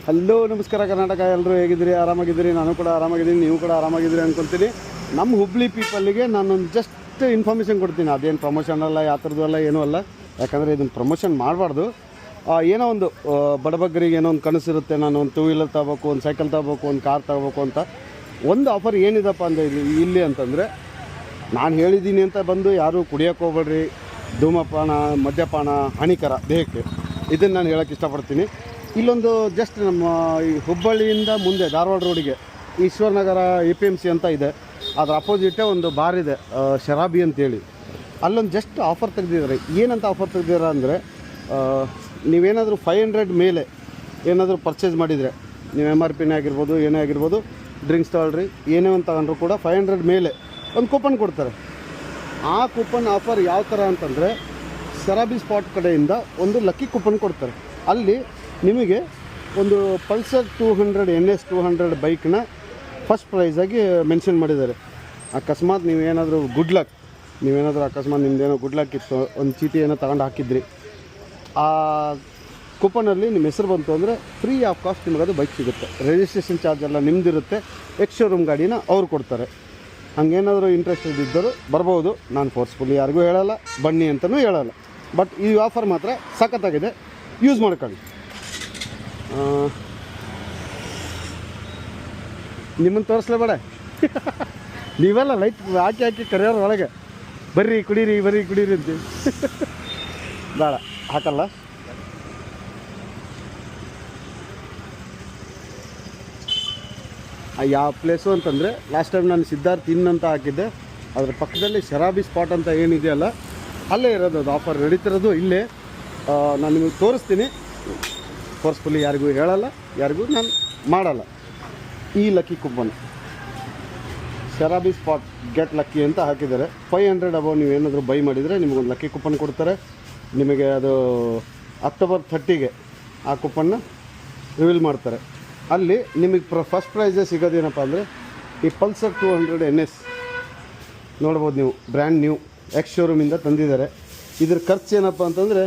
Hello ನಮಸ್ಕಾರ ಕರ್ನಾಟಕ. ಎಲ್ಲರೂ ಹೇಗಿದ್ದೀರಿ? ಆರಾಮಾಗಿದ್ದೀರಿ? ನಾನು ಕೂಡ ಆರಾಮಾಗಿದ್ದೀನಿ, ನೀವು ಕೂಡ ಆರಾಮಾಗಿದ್ದೀರಿ ಅಂದ್ಕೊಳ್ತೀನಿ. ನಮ್ಮ ಹುಬ್ಳಿ ಪೀಪಲ್ಗೆ ನಾನೊಂದು ಜಸ್ಟ್ ಇನ್ಫಾರ್ಮೇಷನ್ ಕೊಡ್ತೀನಿ. ಅದೇನು ಪ್ರಮೋಷನ್ ಅಲ್ಲ, ಯಾವ ಥರದ್ದು ಅಲ್ಲ, ಏನೂ ಅಲ್ಲ. ಯಾಕಂದರೆ ಇದನ್ನು ಪ್ರಮೋಷನ್ ಮಾಡಬಾರ್ದು. ಏನೋ ಒಂದು ಬಡಬಗ್ಗರಿಗೆ ಏನೋ ಒಂದು ಕನಸಿರುತ್ತೆ, ನಾನು ಒಂದು ಟೂ ವೀಲರ್ ತಗೋಬೇಕು, ಒಂದು ಸೈಕಲ್ ತಗೋಬೇಕು, ಒಂದು ಕಾರ್ ತಗೋಬೇಕು ಅಂತ. ಒಂದು ಆಫರ್ ಏನಿದಪ್ಪ ಅಂದರೆ ಇಲ್ಲಿ ಅಂತಂದರೆ, ನಾನು ಹೇಳಿದ್ದೀನಿ ಅಂತ ಬಂದು ಯಾರೂ ಕುಡಿಯೋಕ್ಕೆ ಹೋಗ್ಬೇಡ್ರಿ. ಧೂಮಪಾನ, ಮದ್ಯಪಾನ ಹಾನಿಕರ ದೇಹಕ್ಕೆ. ಇದನ್ನು ನಾನು ಹೇಳೋಕ್ಕೆ ಇಷ್ಟಪಡ್ತೀನಿ. ಇಲ್ಲೊಂದು ಜಸ್ಟ್ ನಮ್ಮ ಈ ಹುಬ್ಬಳ್ಳಿಯಿಂದ ಮುಂದೆ ಧಾರವಾಡ ರೋಡಿಗೆ ಈಶ್ವರನಗರ APMC ಅಂತ ಇದೆ, ಅದರ ಅಪೋಸಿಟೇ ಒಂದು ಬಾರ್ ಇದೆ, ಶರಾಬಿ ಅಂತೇಳಿ. ಅಲ್ಲೊಂದು ಜಸ್ಟ್ ಆಫರ್ ತೆಗೆದಿದ್ದಾರೆ. ಏನಂತ ಆಫರ್ ತೆಗೆದಿದ್ದಾರೆ ಅಂದರೆ, ನೀವೇನಾದರೂ 500 ಮೇಲೆ ಏನಾದರೂ ಪರ್ಚೇಸ್ ಮಾಡಿದರೆ, ನೀವು MRPನೇ ಆಗಿರ್ಬೋದು, ಏನೇ ಆಗಿರ್ಬೋದು, ಡ್ರಿಂಕ್ಸ್ ತಗೊಳ್ರಿ, ಏನೇ ಒಂದು ತಗೊಂಡ್ರು ಕೂಡ 500 ಮೇಲೆ ಒಂದು ಕೂಪನ್ ಕೊಡ್ತಾರೆ. ಆ ಕೂಪನ್ ಆಫರ್ ಯಾವ ಥರ ಅಂತಂದರೆ, ಶರಾಬಿ ಸ್ಪಾಟ್ ಕಡೆಯಿಂದ ಒಂದು ಲಕ್ಕಿ ಕೂಪನ್ ಕೊಡ್ತಾರೆ. ಅಲ್ಲಿ ನಿಮಗೆ ಒಂದು ಪಲ್ಸರ್ 200 NS 200 ಬೈಕ್ನ ಫಸ್ಟ್ ಪ್ರೈಸಾಗಿ ಮೆನ್ಷನ್ ಮಾಡಿದ್ದಾರೆ. ಅಕಸ್ಮಾತ್ ನೀವೇನಾದರೂ ಅಕಸ್ಮಾತ್ ನಿಮ್ಮದೇನೋ ಗುಡ್ ಲಕ್ ಇತ್ತು, ಒಂದು ಚೀಟಿ ಏನೋ ತಗೊಂಡು ಹಾಕಿದ್ರಿ, ಆ ಕೂಪನಲ್ಲಿ ನಿಮ್ಮ ಹೆಸರು ಬಂತು ಅಂದರೆ ಫ್ರೀ ಆಫ್ ಕಾಸ್ಟ್ ನಿಮಗದು ಬೈಕ್ ಸಿಗುತ್ತೆ. ರಿಜಿಸ್ಟ್ರೇಷನ್ ಚಾರ್ಜ್ ಎಲ್ಲ ನಿಮ್ಮದಿರುತ್ತೆ. ಎಕ್ಸ್ ಶೋರೂಮ್ ಗಾಡಿನ ಅವ್ರು ಕೊಡ್ತಾರೆ. ಹಂಗೇನಾದರೂ ಇಂಟ್ರೆಸ್ಟೆಡ್ ಇದ್ದರೂ ಬರ್ಬೋದು. ನಾನು ಫೋರ್ಸ್ಫುಲ್ಲಿ ಯಾರಿಗೂ ಹೇಳಲ್ಲ, ಬನ್ನಿ ಅಂತಲೂ ಹೇಳಲ್ಲ. ಬಟ್ ಈ ಆಫರ್ ಮಾತ್ರ ಸಖತ್ತಾಗಿದೆ, ಯೂಸ್ ಮಾಡ್ಕೊಳ್ಳಿ. ನಿಮ್ಮನ್ನು ತೋರಿಸ್ಲೇಬೇಡ, ನೀವೆಲ್ಲ ಲೈಟ್ ಹಾಕಿ ಕರೆಯೋರು ಒಳಗೆ ಬರ್ರಿ ಕುಡೀರಿ ಅಂತ ಬೇಡ, ಹಾಕಲ್ಲ. ಯಾವ ಪ್ಲೇಸು ಅಂತಂದರೆ, ಲಾಸ್ಟ್ ಟೈಮ್ ನಾನು ಸಿದ್ಧಾರ್ಥ್ ಇನ್ ಅಂತ ಹಾಕಿದ್ದೆ, ಅದರ ಪಕ್ಕದಲ್ಲಿ ಶರಾಬಿ ಸ್ಪಾಟ್ ಅಂತ ಏನಿದೆಯಲ್ಲ, ಅಲ್ಲೇ ಇರೋದು. ಅದು ಆಫರ್ ನಡೀತಿರೋದು ಇಲ್ಲೇ. ನಾನು ನಿಮಗೆ ತೋರಿಸ್ತೀನಿ. ಫೋರ್ಸ್ಫುಲ್ಲಿ ಯಾರಿಗೂ ಹೇಳಲ್ಲ, ಯಾರಿಗೂ ನಾನು ಮಾಡಲ್ಲ. ಈ ಲಕ್ಕಿ ಕೂಪನ್ ಶರಾಬಿ ಸ್ಪಾಟ್ ಗೆಟ್ ಲಕ್ಕಿ ಅಂತ ಹಾಕಿದ್ದಾರೆ. 500 ಅಬೌವ್ ನೀವು ಏನಾದರೂ ಬೈ ಮಾಡಿದರೆ ನಿಮಗೊಂದು ಲಕ್ಕಿ ಕೂಪನ್ ಕೊಡ್ತಾರೆ. ನಿಮಗೆ ಅದು ಅಕ್ಟೋಬರ್ 30ಗೆ ಆ ಕೂಪನ್ನ ರಿವೀಲ್ ಮಾಡ್ತಾರೆ. ಅಲ್ಲಿ ನಿಮಗೆ ಫಸ್ಟ್ ಪ್ರೈಸೇ ಸಿಗೋದೇನಪ್ಪ ಅಂದರೆ, ಈ ಪಲ್ಸರ್ 200 NS ನೋಡ್ಬೋದು ನೀವು, ಬ್ರ್ಯಾಂಡ್ ನ್ಯೂ ಎಕ್ಸ್ ಶೋರೂಮಿಂದ ತಂದಿದ್ದಾರೆ. ಇದ್ರ ಖರ್ಚು ಏನಪ್ಪ ಅಂತಂದರೆ,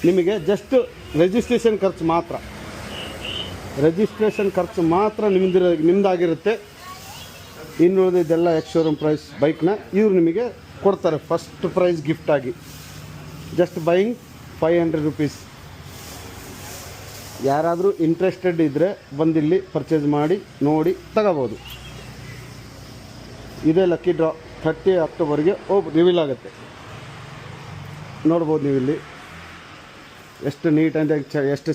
ನಿಮಗೆ ಜಸ್ಟ್ ರಿಜಿಸ್ಟ್ರೇಷನ್ ಖರ್ಚು ಮಾತ್ರ ನಿಮ್ಮದಾಗಿರುತ್ತೆ. ಇನ್ನುಳಿದಿದ್ದೆಲ್ಲ ಎಕ್ಸ್ ಶೋರೂಮ್ ಪ್ರೈಸ್ ಬೈಕ್ನ ಇವ್ರು ನಿಮಗೆ ಕೊಡ್ತಾರೆ ಫಸ್ಟ್ ಪ್ರೈಸ್ ಗಿಫ್ಟಾಗಿ. Just buying 500 rupees. ಯಾರಾದರೂ ಇಂಟ್ರೆಸ್ಟೆಡ್ ಇದ್ದರೆ ಬಂದಿಲ್ಲಿ ಪರ್ಚೇಸ್ ಮಾಡಿ ನೋಡಿ ತಗೋಬೋದು. ಇದೇ ಲಕ್ಕಿ ಡ್ರಾ 30 ಅಕ್ಟೋಬರ್ಗೆ ರಿವೀಲ್ ಆಗುತ್ತೆ. ನೋಡ್ಬೋದು ನೀವು ಇಲ್ಲಿ ಎಷ್ಟು ನೀಟಾಗಿ ಎಷ್ಟು